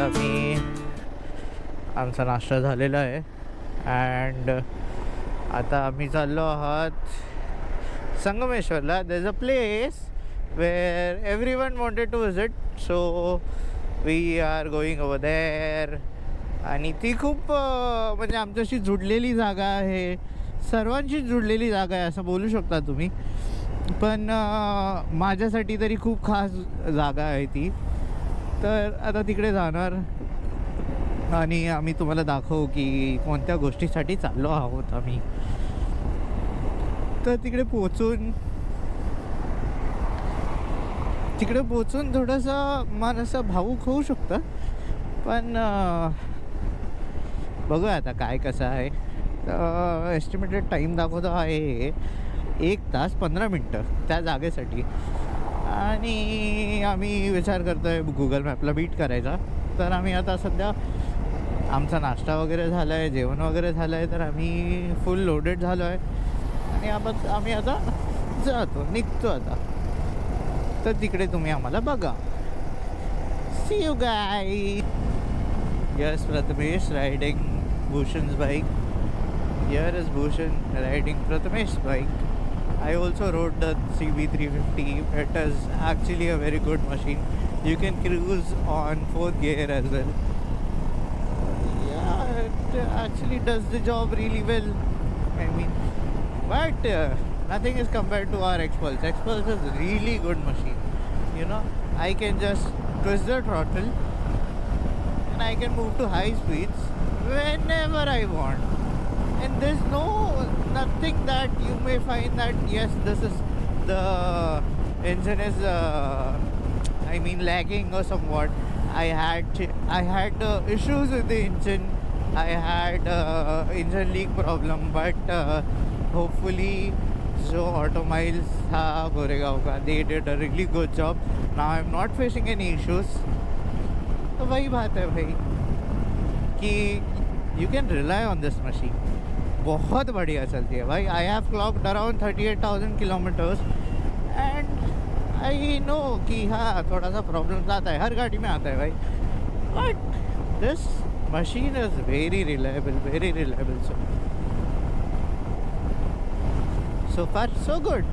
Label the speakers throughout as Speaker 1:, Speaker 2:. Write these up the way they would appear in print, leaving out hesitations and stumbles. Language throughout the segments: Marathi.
Speaker 1: आज आमचा नाश्ता झालेला आहे अँड आता आम्ही चाललो आहात संगमेश्वरला. There is a place where everyone wanted to visit, so we are going over there. आणि ती खूप म्हणजे आमच्याशी जुडलेली जागा आहे, सर्वांशी जुडलेली जागा आहे असं बोलू शकता तुम्ही. पण माझ्यासाठी तरी खूप खास जागा आहे ती. तर आता तिकडे जाणार आणि आम्ही तुम्हाला दाखवू की कोणत्या गोष्टीसाठी चाललो आहोत आम्ही. तर तिकडे पोचून थोडंसं मन असं भावूक होऊ शकतं, पण बघूया आता काय कसं आहे. एस्टिमेटेड टाईम दाखवतो आहे 1 तास 15 मिनटं त्या जागेसाठी. आणि आम्ही विचार करतो आहे गुगल मॅपला बीट करायचा. तर आम्ही आता सध्या आमचा नाश्ता वगैरे झाला आहे, जेवण वगैरे झालं आहे, तर आम्ही फुल लोडेड झालो आहे आणि आम्ही आता निघतो आता. तर तिकडे तुम्ही आम्हाला बघा. See you guys. Yes, Prathamesh riding Bhushan's bike. Here is Bhushan riding Prathamesh bike. I also rode the CB350. It is actually a very good machine. You can cruise on 4th gear as well. Yeah, it actually does the job really well. I mean, but nothing is compared to our Xpulse. Xpulse is a really good machine. You know, I can just twist the throttle and I can move to high speeds whenever I want. And there's nothing that you may find that yes, this is the engine is lagging or somewhat. I had issues with the engine. I had engine leak problem, but hopefully so Automiles Goregaon ka, they did a really good job. Now I'm not facing any issues. तो वही बात है भाई कि you can rely on this machine. बहुत बढ़िया चलती है भाई. I have clogged around 38,000 kilometres and I know कि हाँ थोड़ा सा प्रॉब्लम आता है, हर गाड़ी में आता है भाई. But this machine is very reliable. So फार सो गुड.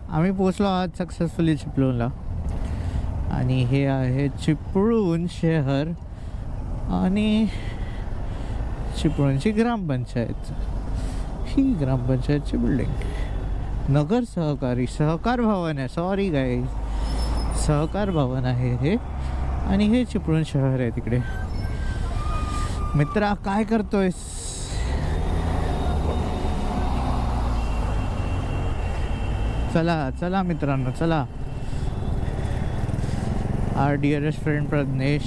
Speaker 1: आम्ही पोचलो आज सक्सेसफुली चिपळूणला आणि हे आहे चिपळूण शहर आणि चिपळूणची ग्रामपंचायत. ही ग्रामपंचायतची बिल्डिंग नगर सहकार भवन आहे. सॉरी गाईज, सहकार भवन आहे हे. आणि हे चिपळूण शहर आहे तिकडे. मित्रा काय करतोयस? चला मित्रांनो चला. आर डिअरेस्ट फ्रेंड प्रज्ञेश,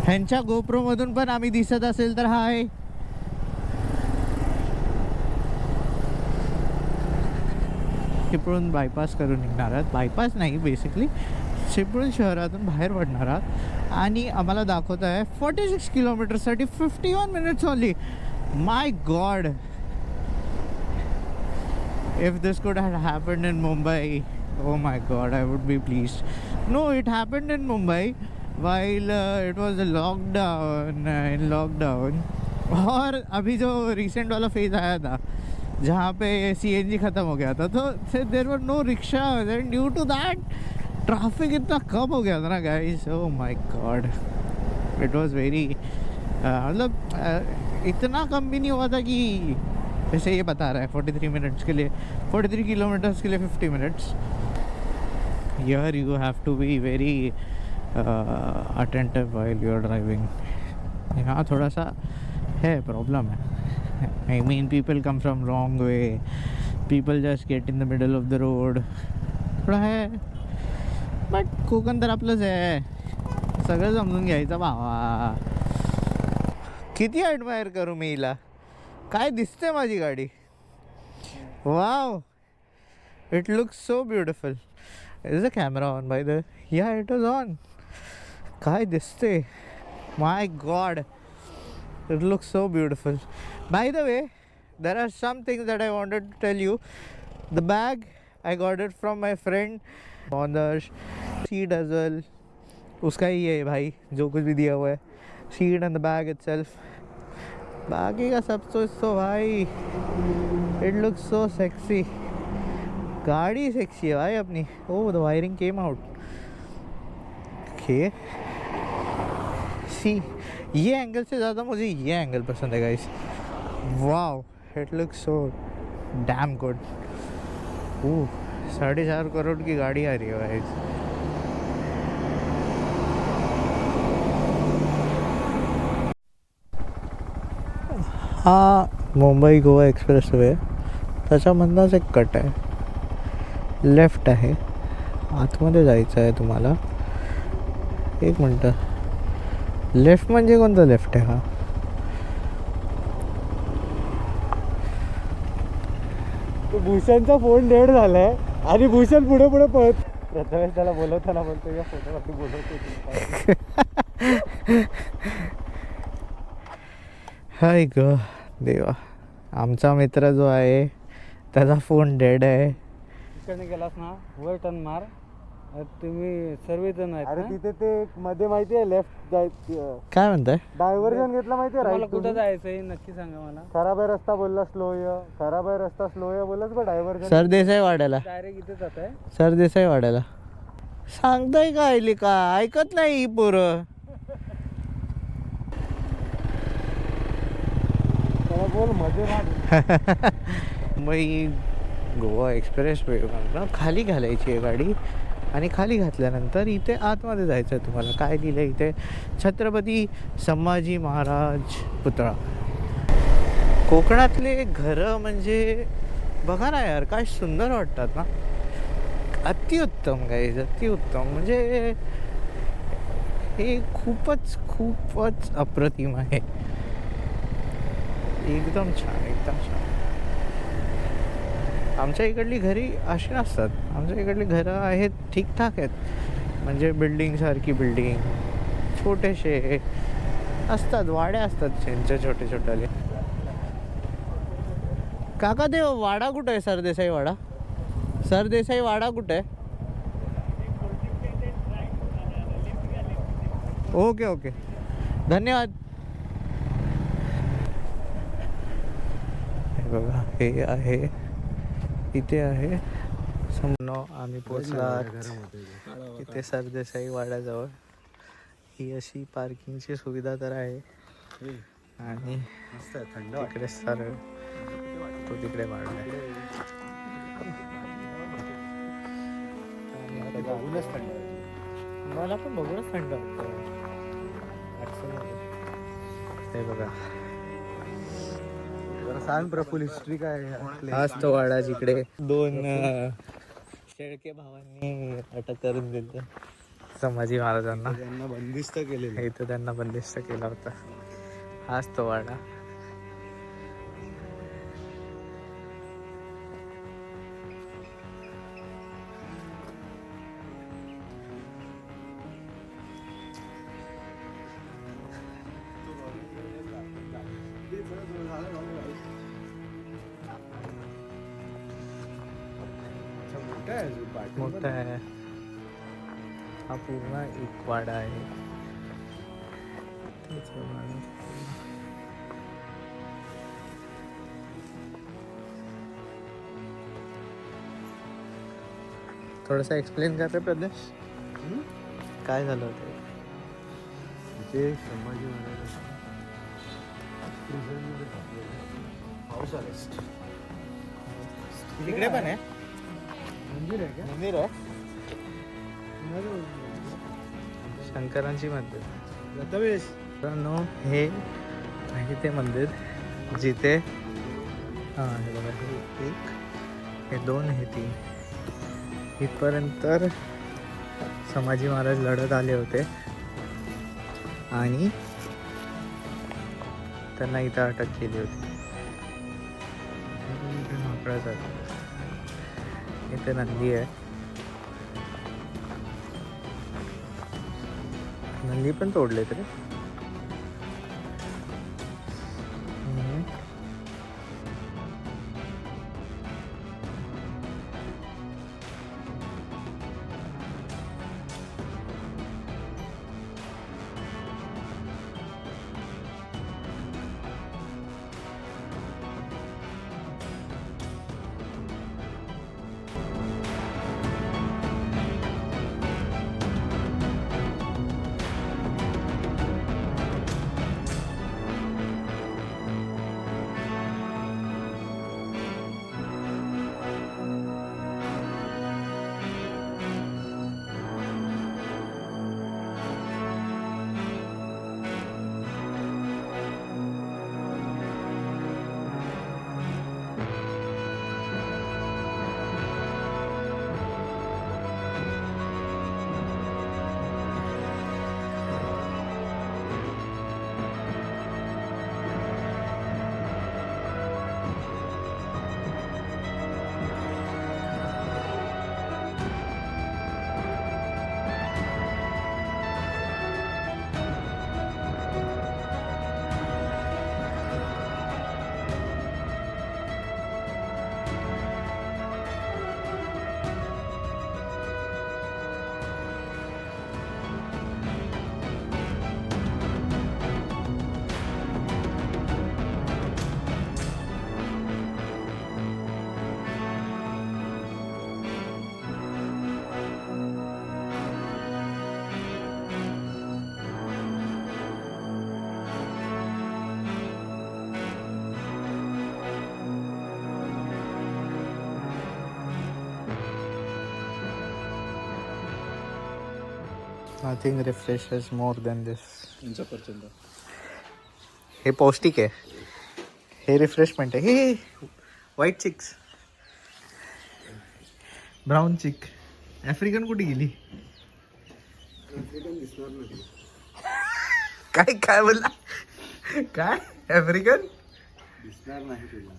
Speaker 1: ह्यांच्या गोप्रोमधून पण आम्ही दिसत असेल तर हाय. चिपळूण बायपास करून निघणार आहात. बायपास नाही, बेसिकली चिपळूण शहरातून बाहेर पडणार आहात आणि आम्हाला दाखवत आहे 46 किलोमीटरसाठी 51 minutes only. My god, if this could have happened in Mumbai, oh my god, I would be pleased. No, it happened in Mumbai while it was a lockdown. और अभी जो रिसेंट वाला फेज आया था जहाँ पे CNG ख़त्म हो गया था, तो there were no rickshaw and due to that traffic इतना कम हो गया था ना guys. Oh my god, it was very मतलब इतना कम भी नहीं हुआ था कि जैसे ये बता रहा है 43 किलोमीटर्स के लिए 50 minutes. Here you have to be very attentive while you are driving. यहाँ थोड़ा सा है प्रॉब्लम है. I mean, people come from wrong way. People just get in the middle of the road. थोडा है, बट कोकण तर आपलंच आहे. सगळं समजून घ्यायचं भावा. किती ॲडमायर करू मी हिला. काय दिसते माझी गाडी. Wow, it looks so beautiful. Is the camera on by the? Yeah, it is on. काय दिसते. My God, it looks so beautiful. By the way, there are some things that I wanted to tell you. The bag, I got it from my friend on the seat as well. उसका ही है भाई, जो कुछ भी दिया हुआ है. Seat and the bag itself. बाकी का सब तो भाई इट लुक्स सो सेक्सी. गाड़ी सेक्सी है भाई अपनी. Oh the wiring came out. Okay see, ये एंगल से ज़्यादा मुझे ये एंगल पसंद है guys. Wow it looks so damn good. Oh 4.5 crore की गाड़ी आ रही है गाइस. हा मुंबई गोवा एक्सप्रेस वे त्याच्यामधनंच एक कट आहे. लेफ्ट आहे. आतमध्ये जायचं आहे तुम्हाला. एक मिनटं. लेफ्ट म्हणजे कोणता लेफ्ट आहे हा?
Speaker 2: भूषणचा फोन डेड झालाय आणि भूषण पुढे पुढे पळत. प्रथमेश त्याला बोलवताना बोलतो या फोटोसाठी बोलवतो.
Speaker 1: हाय ग देवा. आमचा मित्र जो आहे त्याचा फोन डेड आहे.
Speaker 2: इकडे गेलास ना वर टर्न मार. तुम्ही सर्वजण आहेत. अरे तिथे ते मध्ये माहिती आहे लेफ्ट जायचं.
Speaker 1: काय म्हणताय?
Speaker 2: डायव्हर्जन घेतला माहिती आहे. राईट कुठं जायचंय नक्की सांगा मला. खराब आहे रस्ता बोलला स्लो य. खराब आहे रस्ता स्लो य बोललाच बा डायव्हर्जन.
Speaker 1: सरदेसाई वाड्याला.
Speaker 2: डायरेक्ट इथे जात आहे.
Speaker 1: सरदेसाई वाड्याला. सांगताय काय लिका ऐकत नाही ही पोरं.
Speaker 2: बोल मध्ये
Speaker 1: मुंबई गोवा एक्सप्रेस वे खाली घालायची आहे गाडी. आणि खाली घातल्यानंतर इथे आतमध्ये जायचं आहे तुम्हाला. काय लिहिलं इथे? छत्रपती संभाजी महाराज पुतळा. कोकणातले घरं म्हणजे बघा ना यार काय सुंदर वाटतात ना. अतिउत्तम गाईज अतिउत्तम. म्हणजे हे खूपच खूपच अप्रतिम आहे. एकदम छान एकदम छान. आमच्या इकडली घरी अशी नसतात. आमच्या इकडली घरं आहेत ठीकठाक आहेत. म्हणजे बिल्डिंगसारखी बिल्डिंग छोटेसे असतात. वाड्या असतात त्यांच्या छोटे छोट्याले. काका ते वाडा कुठं आहे? सरदेसाई वाडा. सरदेसाई वाडा कुठं आहे? ओके ओके धन्यवाद. हे बघा हे आहे इथे आहे समोर. आम्ही पोचलात इथे सरदेसाई वाड्याजवळ. ही अशी पार्किंगची सुविधा तर आहे. आणि तिकडे सरळ तो तिकडे वाडा आहे. मला पण बघूनच थंड वाटतं. हे बघा
Speaker 2: सांग प्रफुल हिस्ट्री काय.
Speaker 1: हाच तो वाडा जिकडे 2 शेळके भावांनी अटक करून दिलं संभाजी महाराजांना.
Speaker 2: त्यांना बंदिस्त केलेलं.
Speaker 1: इथं त्यांना बंदिस्त केला होता. हाच तो वाडा. मोठा आहे हा पूर्ण एक वाडा आहे. थोडासा एक्सप्लेन कर रे प्रदेश. काय झालं होतं?
Speaker 2: ते संभाजी महाराज हाऊस अरेस्ट
Speaker 1: तिकडे पण आहे
Speaker 2: मंदिर आहे का?
Speaker 1: मंदिर आहे. शंकरांची मंदिर.
Speaker 2: प्रथमेश
Speaker 1: मित्रांनो हे आहे ते मंदिर जिथे हां हे बघा हे 1 हे 2 हे 3 इथपर्यंत संभाजी महाराज लढत आले होते आणि त्यांना इथं अटक केली होती. इथे नंदी आहे. नंदी पण तोडले तरी. नथिंग रिफ्रेशेस मोर दॅन दिस.
Speaker 2: सफरचंद.
Speaker 1: हे पौष्टिक आहे, हे रिफ्रेशमेंट आहे. हे व्हाईट चिक्स, ब्राऊन चिक. आफ्रिकन कुठे गेली?
Speaker 2: दिसणार नाही.
Speaker 1: काय काय बोलला? काय आफ्रिकन
Speaker 2: दिसणार नाही तुला.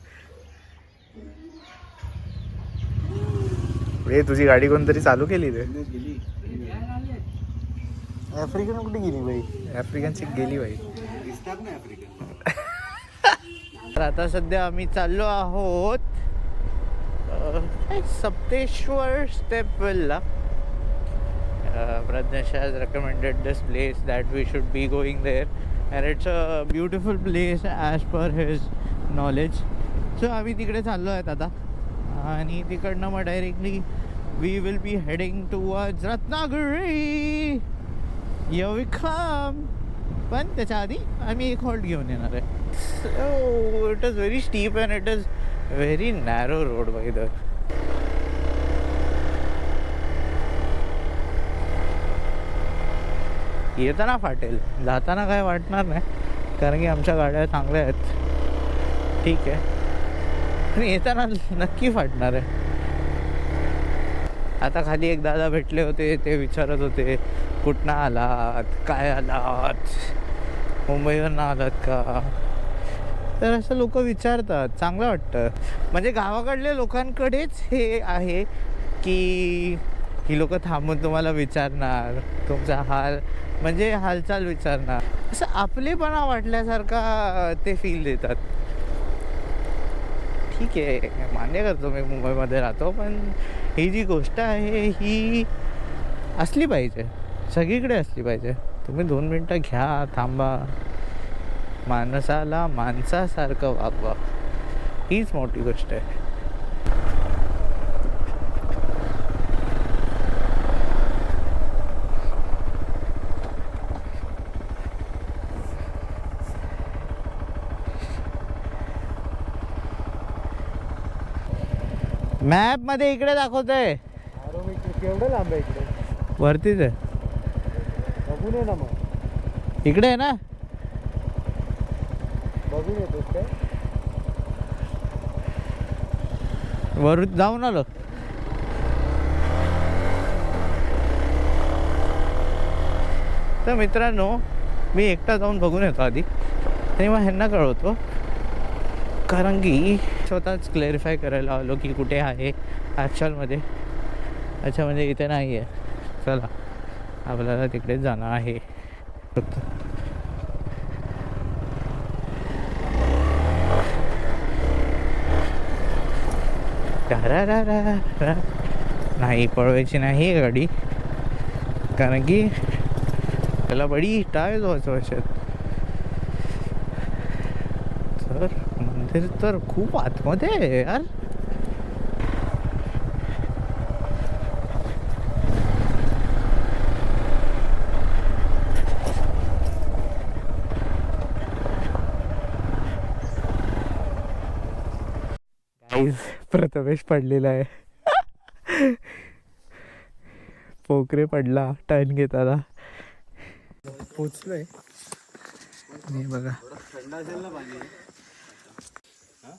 Speaker 1: रे तुझी गाडी कोणतरी चालू केली रे.
Speaker 2: गेली.
Speaker 1: आफ्रिकन कुठे गेली बाई? आफ्रिकन चिक गेली बाई.
Speaker 2: दिसणार नाही आफ्रिकन.
Speaker 1: तर आता सध्या आम्ही चाललो आहोत सप्तेश्वर स्टेप वेलला. Pradnesh has recommended this place that we should be going there, and it's a beautiful place as per his knowledge. So आम्ही तिकडे चाललो आहेत आता, आणि तिकडनं मग directly we will be heading towards Ratnagiri. Here we come. पण त्याच्या आधी आम्ही एक हॉल्ट घेऊन येणार आहे. So it is very steep and it is very narrow road by the. येताना फाटेल, जाताना काय वाटणार नाही, कारण की आमच्या गाड्या चांगल्या आहेत. ठीक आहे, पण येताना नक्की फाटणार आहे. आता खाली एक दादा भेटले होते, ते विचारत होते कुठनं आलात, काय आलात, मुंबईवरनं आलात का. तर असं लोक विचारतात, चांगलं वाटतं. म्हणजे गावाकडल्या लोकांकडेच हे आहे की ही लोक थांबून तुम्हाला विचारणार, तुमचा हाल म्हणजे हालचाल विचारणार. असं आपलेपणा वाटल्यासारखा ते फील देतात. ठीक आहे, मान्य करतो मी मुंबईमध्ये राहतो, पण ही जी गोष्ट आहे ही असली पाहिजे, सगळीकडे असली पाहिजे. तुम्ही 2 मिनटं घ्या, थांबा, माणसाला माणसासारखं वागवा, हीच मोठी गोष्ट आहे. मॅप मध्ये इकडे दाखवतोय,
Speaker 2: केवढं लांब आहे इकडे?
Speaker 1: वरतीच आहे.
Speaker 2: बघून ये ना मग.
Speaker 1: इकडे आहे ना,
Speaker 2: बघून येतोस काय?
Speaker 1: वरून जाऊन आलो. तर मित्रांनो, मी एकटा जाऊन बघून येतो आधी, आणि मग ह्यांना कळवतो, कारण की स्वतःच क्लॅरिफाय करायला आलो की कुठे आहे ॲक्च्युअलमध्ये. अच्छा, म्हणजे इथे नाही आहे. चला, आपल्याला तिकडेच जाणं आहे. नाही, पळवायची नाही गाडी, कारण की त्याला बडी टायर वाचवायचे. तर मंदिर तर खूप आतमध्ये आहे यार. प्रथमेश पडलेला आहे. पोकरे पडला टर्न घेताना. पोचलोय मी. बघा,
Speaker 2: थंड असेल ना पाणी.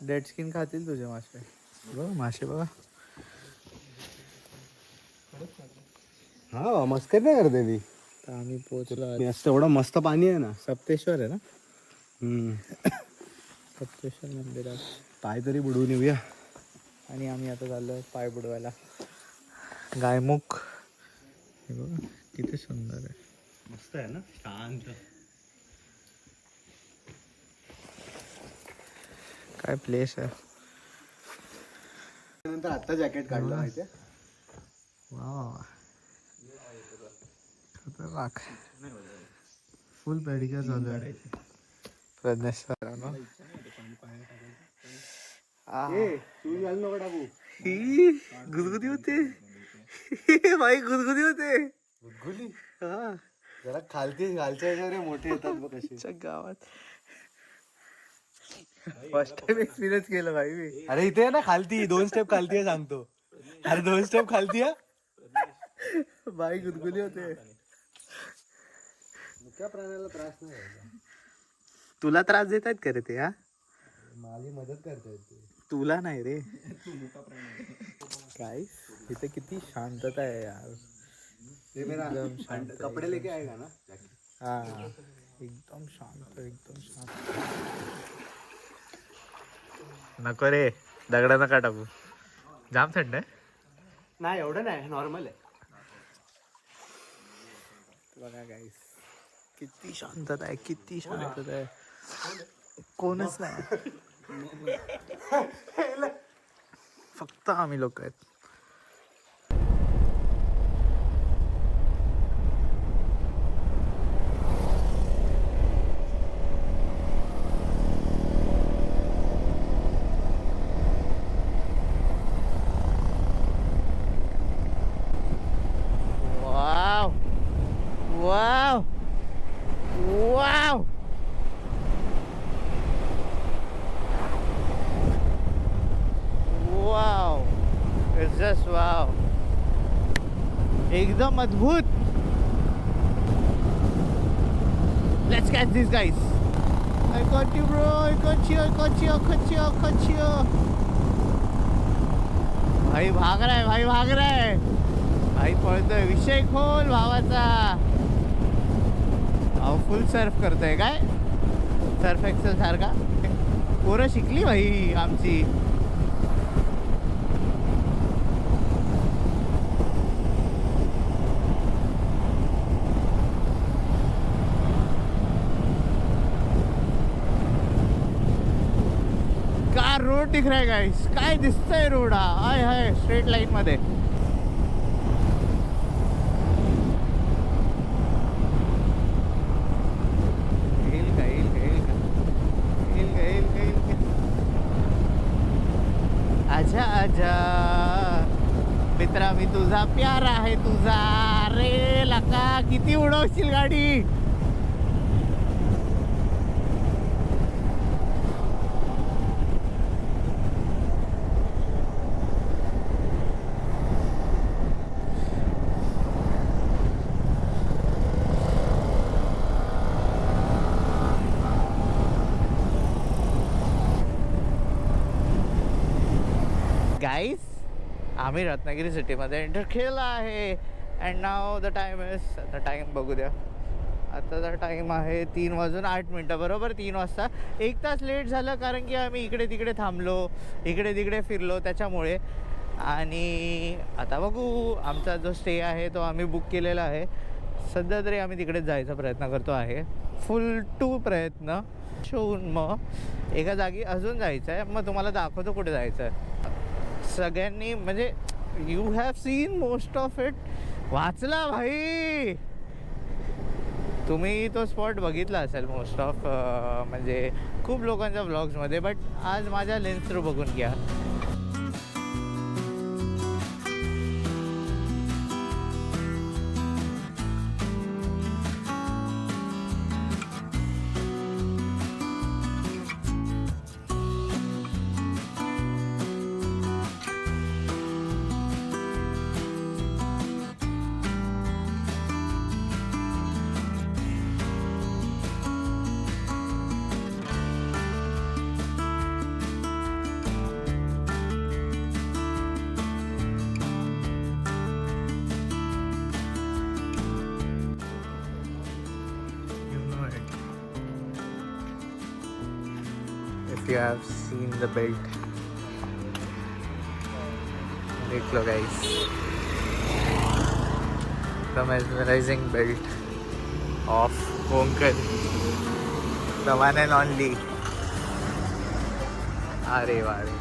Speaker 1: डेड स्किन खातील तुझे मासे. बघा मासे, बघा.
Speaker 2: हा, मस्करी नाही करते ती.
Speaker 1: तर आम्ही पोचलो.
Speaker 2: एवढं मस्त पाणी आहे ना.
Speaker 1: सप्तेश्वर आहे ना. सप्तेश्वर मंदिरात
Speaker 2: पाय तरी बुडवून येऊया.
Speaker 1: आणि आम्ही आता चाललो पाय बुडवायला. गायमुख हे बघा किती सुंदर आहे.
Speaker 2: मस्त आहे ना, शांत.
Speaker 1: काय प्लेस आहे.
Speaker 2: नंतर आता जॅकेट काढलं माहितीये.
Speaker 1: वा, खतरनाक. फुल पेडिक्योर चालू आहे प्रज्ञेश सरांना.
Speaker 2: शूज घालू नको टाकू.
Speaker 1: गुदगुदी होते बाई, गुदगुदी होते.
Speaker 2: गुदगुली.
Speaker 1: हा,
Speaker 2: जरा खालच्या ह्याच्यावर मोठे येतात बघ कसे.
Speaker 1: गावात फर्स्ट टाइम एक्सपिरियन्स केलं भाई मी.
Speaker 2: अरे इथे आहे ना खालती 2 स्टेप खालती आहे सांगतो. अरे 2 स्टेप खालती आहे.
Speaker 1: बाई गुदगुदी होते.
Speaker 2: मुक्या प्राण्याला त्रास नाही व्हायचा.
Speaker 1: तुला त्रास देत आहेत का रे ते? हा,
Speaker 2: माझी मदत करतायत ते.
Speaker 1: तुला नाही रे. काय इथे किती शांतता आहे यार.
Speaker 2: ते मेरा
Speaker 1: एकदम शांत,
Speaker 2: कपडे लेके आएगा ना.
Speaker 1: हा, एकदम शांत, एकदम शांत. नको रे, दगडा नका टाकू. जाम थंड आहे.
Speaker 2: नाही एवढं नाही, नॉर्मल आहे.
Speaker 1: बघा गाईस, किती शांतता आहे, किती शांतता आहे. कोणच नाही, फक्त आम्ही लोक आहेत. Wow wow wow, wow, it's just wow, एकदम अद्भुत. Let's catch this guys. I got you bro, I got you, I got you, I got you, I got you. भाई भाग रहा है, भाई भाग रहा है, भाई पळतोय. विषय खोल भावाचा. अहो फुल सर्फ करतोय काय, सर्फ एक्सेल सारखा. पोरं शिकली भाई आमची. का रोड दिख रहा है गाइस, काय दिसतंय रोड. हा हाय हाय, स्ट्रेट लाईन मध्ये. आजा आजा मित्रा, मी तुझा प्यारा आहे तुझा. रे लका, किती उडवशील गाडी. गाईस, आम्ही रत्नागिरी सिटीमध्ये एंटर केला आहे. And now the time is, आता टाईम बघू द्या. आताचा टाईम आहे 3:08 बरोबर. 3 वाजता. 1 तास लेट झालं कारण की आम्ही इकडे तिकडे थांबलो, इकडे तिकडे फिरलो त्याच्यामुळे. आणि आता बघू, आमचा जो स्टे आहे तो आम्ही बुक केलेला आहे. सध्या तरी आम्ही तिकडेच जायचा प्रयत्न करतो आहे, फुल टू प्रयत्न. शोन मग एका जागी अजून जायचं आहे. मग तुम्हाला दाखवतो कुठे जायचं आहे. सगळ्यांनी म्हणजे you have seen most of it. वाचला भाई, तुम्ही तो स्पॉट बघितला असेल मोस्ट ऑफ, म्हणजे खूप लोकांच्या व्लॉग्समध्ये. बट आज माझ्या लेन्स थ्रू बघून घ्या. If you have seen the belt, देख low guys, the mesmerizing belt of Konkan, the one and only. अरे वाह.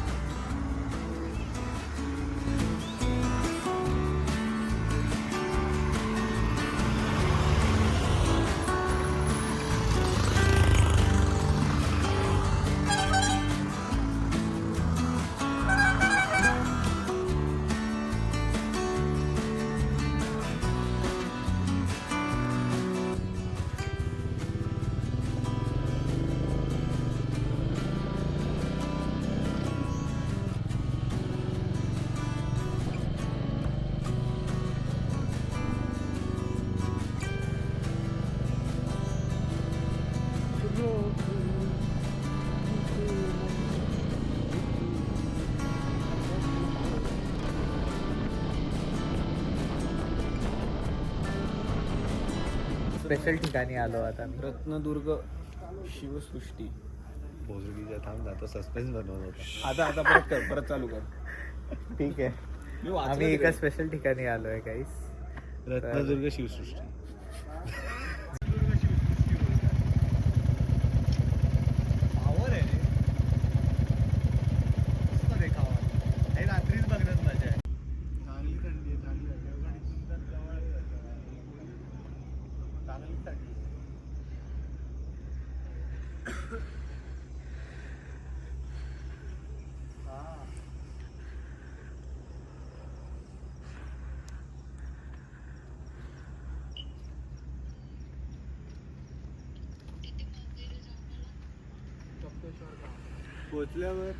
Speaker 1: स्पेशल ठिकाणी आलो आता मी.
Speaker 2: रत्नदुर्ग शिवसृष्टी
Speaker 3: भोसडीच्या थांब जातो सस्पेन्स बनवत होता.
Speaker 2: आता परत चालू कर.
Speaker 1: ठीक आहे,
Speaker 2: मी वाचलं
Speaker 1: आम्ही
Speaker 2: तिकडे.
Speaker 1: एका स्पेशल ठिकाणी आलोय गाईस.
Speaker 3: रत्नदुर्ग शिवसृष्टी.
Speaker 1: पावर आहे रे, रात्रीच बघण्यात मजा आहे.
Speaker 2: चांगली थंडी आहे, चांगली पोचल्यावर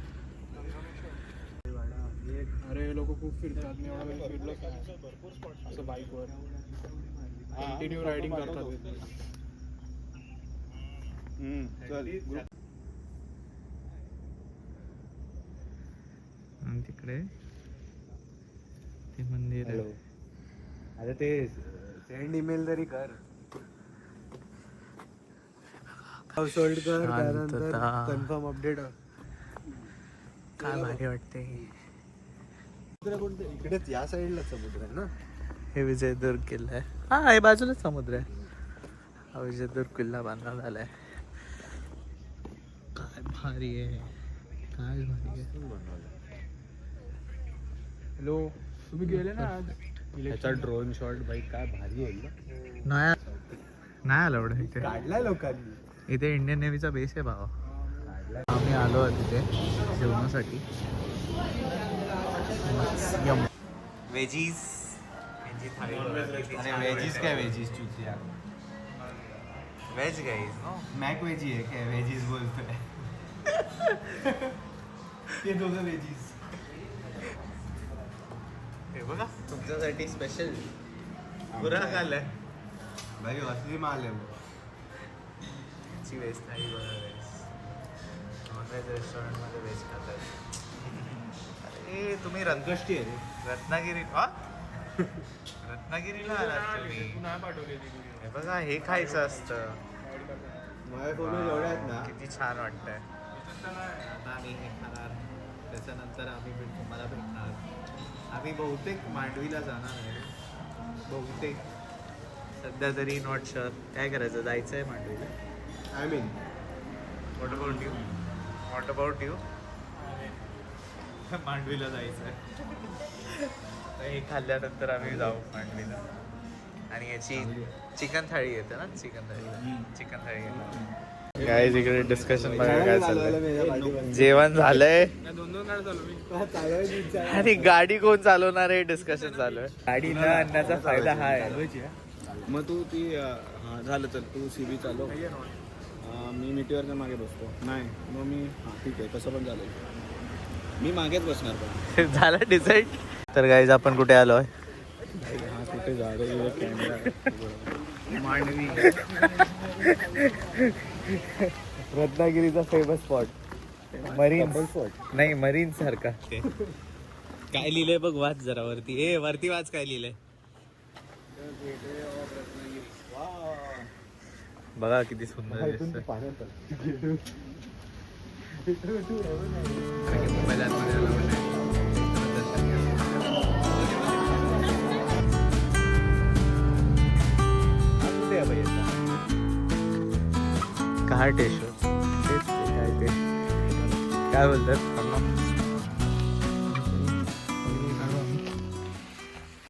Speaker 4: अरे लोक खूप फिरतात. मी एवढा वेळ फिरलो काय असं बाईकवर कंटिन्यू रायडिंग करतात.
Speaker 2: चल
Speaker 1: तिकडे ते मंदिर आहे.
Speaker 2: आता ते सेंड ईमेल तरी कर. सोल्ड कर, त्यानंतर
Speaker 1: शांतता.
Speaker 2: Confirm update.
Speaker 1: काय भारी वाटते.
Speaker 2: इकडेच या साईडला समुद्र आहे ना.
Speaker 1: हे विजयदुर्ग किल्ला आहे. हा हे बाजूलाच समुद्र आहे. हा विजयदुर्ग किल्ला बांधण्यात आलाय. काय भारी आहे, काय भारी आहे.
Speaker 4: हॅलो, तुम्ही गेले ना आज
Speaker 3: त्याचा ड्रोन शॉट बाईक काय भारी आहे ना.
Speaker 1: नाही आलं एवढं इथे.
Speaker 2: काढलाय लोकांनी.
Speaker 1: इथे इंडियन नेव्हीचा बेस आहे भावा. आम्ही आलो आहे तिथे जेवणासाठी. वेजीज थाळी.
Speaker 2: वेजीज काय वेजीज चुतिया.
Speaker 1: Veg guys no.
Speaker 2: McVeggie आहे काय वेजीज बोलतोय. ते दोघं वेजीज.
Speaker 1: हे बघा तुमच्यासाठी स्पेशल खुराक आलाय.
Speaker 2: भाई असली माल आहे.
Speaker 1: ची वेज थाळी बघा. नॉनव्हेज रेस्टॉरंटमध्ये वेज खातात. अरे तुम्ही
Speaker 2: कष्टी आहे रे.
Speaker 1: रत्नागिरी रत्नागिरीला आलात तुम्ही.
Speaker 4: तू नाही पाठवली ती video.
Speaker 1: हे बघा हे खायचं असतं.
Speaker 2: माझ्या फोन जेवढ्या आहेत ना.
Speaker 1: किती छान वाटतंय. आता आम्ही हे खाणार, त्याच्यानंतर आम्ही तुम्हाला भेटणार. आम्ही बहुतेक मांडवीला जाणार आहे. बहुतेक सध्या तरी नॉट शुअर. काय करायचं, जायचं आहे मांडवीला.
Speaker 2: I mean
Speaker 1: what about you? What about you? मांडवीला जायचं आहे. तर हे खाल्ल्यानंतर आम्ही जाऊ मांडवीला. आणि याची चिकन थाळी येते ना, चिकन थाळी येते. काय इकडे डिस्कशन बघा काय चाललंय. जेवण झालंय
Speaker 4: नाही, 2-2 गाडी चालू मी.
Speaker 1: आणि गाडी कोण चालवणार आहे डिस्कशन चालू आहे. गाडी न आणण्याचा फायदा हा आहे.
Speaker 2: मग तू ती झालं तर तू सीबी चालव. मी मिटीवरच्या मागे बसतो. नाही मग मी ठीक आहे कसं पण चालेल. मी मागेच बसणार पण.
Speaker 1: झालं डिसाईड. तर गाईज आपण कुठे आलो आहे?
Speaker 2: हा कुठे जागा कॅमेरा.
Speaker 1: मांडवी रत्नागिरीचा फेमस स्पॉट. Marine
Speaker 2: spot.
Speaker 1: नाही, मरीन सारखा. काय लिहिलंय बघ, वाच जरा वरती. ए वरती वाच काय लिहिलंय बघा. किती सुंदर दिसतंय. काय टेस्ट काय बोलतात.